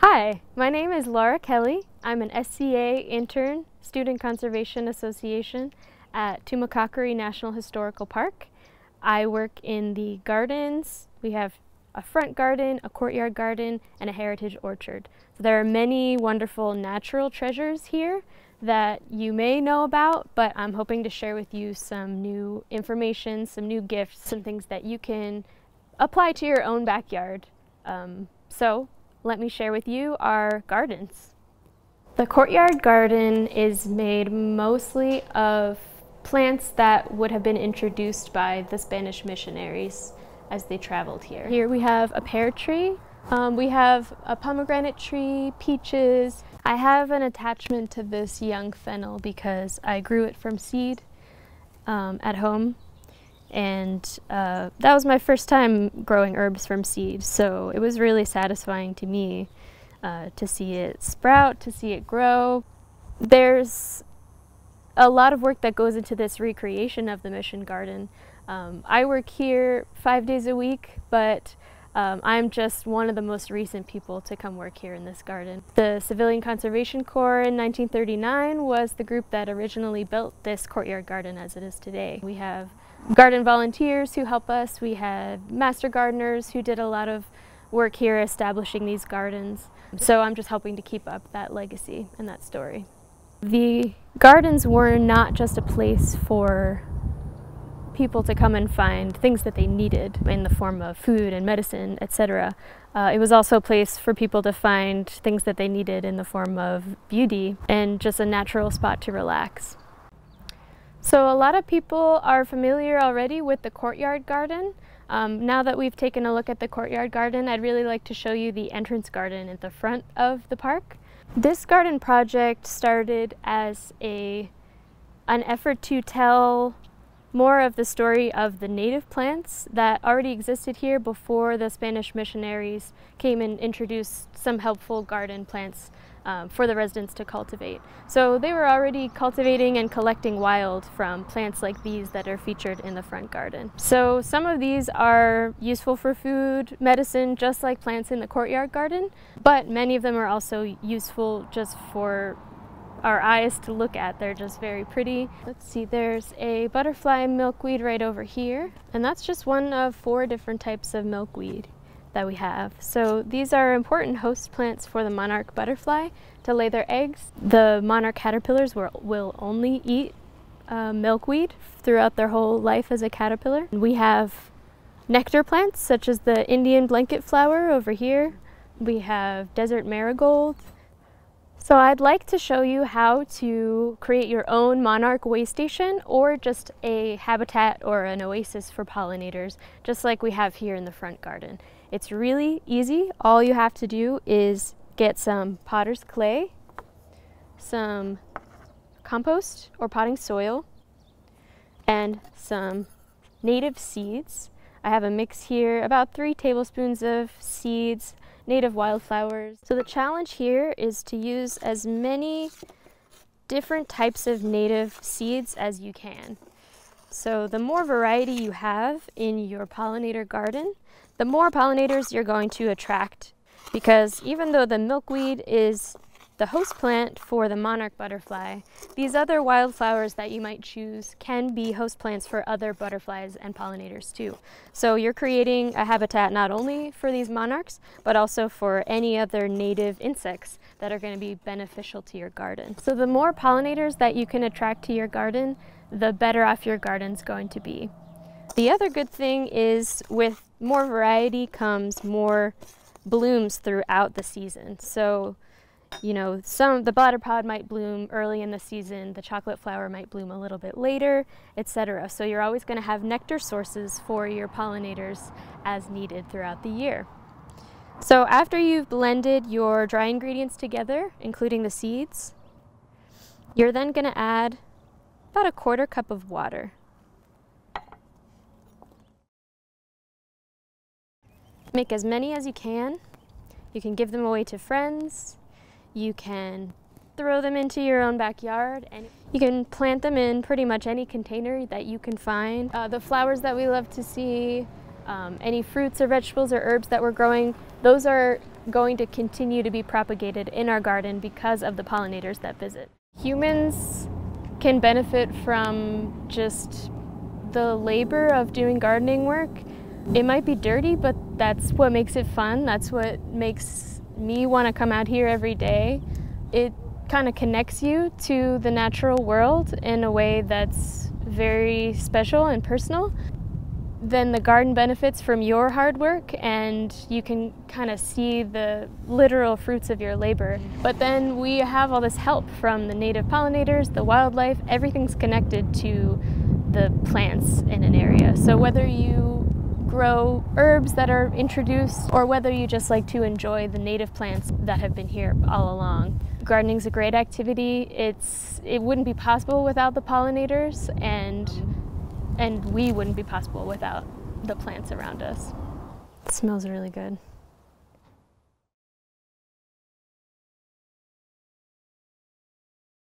Hi, my name is Laura Kelly. I'm an SCA intern, Student Conservation Association at Tumacácori National Historical Park. I work in the gardens. We have a front garden, a courtyard garden, and a heritage orchard. So there are many wonderful natural treasures here that you may know about, but I'm hoping to share with you some new information, some new gifts, some things that you can apply to your own backyard. So let me share with you our gardens. The courtyard garden is made mostly of plants that would have been introduced by the Spanish missionaries as they traveled here. Here we have a pear tree, we have a pomegranate tree, peaches. I have an attachment to this young fennel because I grew it from seed at home. And that was my first time growing herbs from seed, so it was really satisfying to me to see it sprout, to see it grow. There's a lot of work that goes into this recreation of the mission garden. I work here 5 days a week, but I'm just one of the most recent people to come work here in this garden. The Civilian Conservation Corps in 1939 was the group that originally built this courtyard garden as it is today. We have garden volunteers who help us. We had master gardeners who did a lot of work here establishing these gardens. So I'm just helping to keep up that legacy and that story. The gardens were not just a place for people to come and find things that they needed in the form of food and medicine, etc. It was also a place for people to find things that they needed in the form of beauty and just a natural spot to relax. So a lot of people are familiar already with the courtyard garden. Now that we've taken a look at the courtyard garden, I'd really like to show you the entrance garden at the front of the park. This garden project started as an effort to tell more of the story of the native plants that already existed here before the Spanish missionaries came and introduced some helpful garden plants for the residents to cultivate. So they were already cultivating and collecting wild from plants like these that are featured in the front garden. So some of these are useful for food, medicine, just like plants in the courtyard garden, but many of them are also useful just for our eyes to look at. They're just very pretty. Let's see, there's a butterfly milkweed right over here, and that's just one of 4 different types of milkweed that we have. So these are important host plants for the monarch butterfly to lay their eggs. The monarch caterpillars will only eat milkweed throughout their whole life as a caterpillar. We have nectar plants such as the Indian blanket flower over here. We have desert marigold. So I'd like to show you how to create your own Monarch Way Station or just a habitat or an oasis for pollinators, just like we have here in the front garden. It's really easy. All you have to do is get some potter's clay, some compost or potting soil, and some native seeds. I have a mix here, about 3 tablespoons of seeds, native wildflowers. So the challenge here is to use as many different types of native seeds as you can. So the more variety you have in your pollinator garden, the more pollinators you're going to attract, because even though the milkweed is the host plant for the monarch butterfly, these other wildflowers that you might choose can be host plants for other butterflies and pollinators too. So you're creating a habitat not only for these monarchs, but also for any other native insects that are going to be beneficial to your garden. So the more pollinators that you can attract to your garden, the better off your garden's going to be. The other good thing is with more variety comes more blooms throughout the season. So you know, the bladderpod might bloom early in the season, the chocolate flower might bloom a little bit later, etc. So you're always going to have nectar sources for your pollinators as needed throughout the year. So after you've blended your dry ingredients together, including the seeds, you're then going to add about a 1/4 cup of water. Make as many as you can. You can give them away to friends. You can throw them into your own backyard, and you can plant them in pretty much any container that you can find. The flowers that we love to see, any fruits or vegetables or herbs that we're growing, those are going to continue to be propagated in our garden because of the pollinators that visit. Humans can benefit from just the labor of doing gardening work. It might be dirty, but that's what makes it fun. That's what makes me want to come out here every day. It kind of connects you to the natural world in a way that's very special and personal. Then the garden benefits from your hard work, and you can kind of see the literal fruits of your labor. But then we have all this help from the native pollinators, the wildlife. Everything's connected to the plants in an area. So whether you grow herbs that are introduced or whether you just like to enjoy the native plants that have been here all along, gardening's a great activity. It wouldn't be possible without the pollinators, and we wouldn't be possible without the plants around us. It smells really good.